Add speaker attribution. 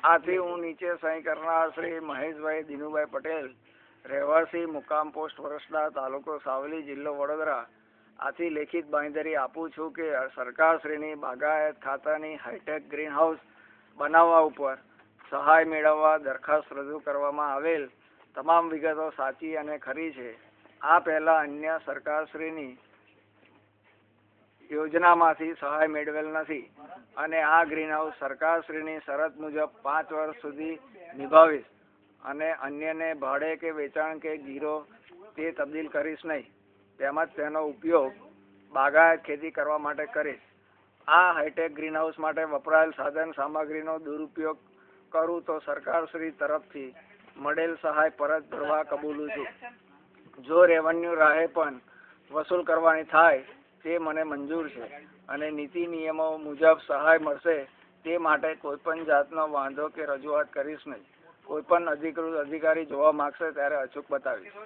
Speaker 1: આથી હું નીચે સહી કરનાર શ્રી મહેશભાઈ દિનુભાઈ પટેલ, રહેવાસી મુકામ પોસ્ટ વરસડા, તાલુકો સાવલી, જિલ્લો વડોદરા, આથી લેખિત બાંહેધરી આપું છું કે સરકારશ્રીની બાગાયત ખાતાની હાઈટેક ગ્રીન હાઉસ બનાવવા ઉપર સહાય મેળવવા દરખાસ્ત રજૂ કરવામાં આવેલ તમામ વિગતો સાચી અને ખરી છે. આ પહેલા અન્ય સરકારશ્રીની યોજનામાંથી સહાય મેળવેલ નથી અને આ ગ્રીન હાઉસ સરકારશ્રીની શરત મુજબ 5 વર્ષ સુધી નિભાવીશ અને અન્યને ભાડે કે વેચાણ કે ગીરો તે તબદીલ કરીશ નહીં, તેમજ તેનો ઉપયોગ બાગાયત ખેતી કરવા માટે કરીશ. આ હાઈટેક ગ્રીન હાઉસ માટે વપરાયેલ સાધન સામગ્રીનો દુરુપયોગ કરું તો સરકારશ્રી તરફથી મળેલ સહાય પરત ભરવા કબૂલું છું. જો રેવન્યુ રાહે પણ વસૂલ કરવાની થાય તે મને મંજૂર છે અને નીતિ નિયમો મુજબ સહાય મળશે તે માટે કોઈપણ જાતનો વાંધો કે રજૂઆત કરીશ નહીં. કોઈપણ અધિકૃત અધિકારી જોવા માંગશે ત્યારે અચૂક બતાવીશ.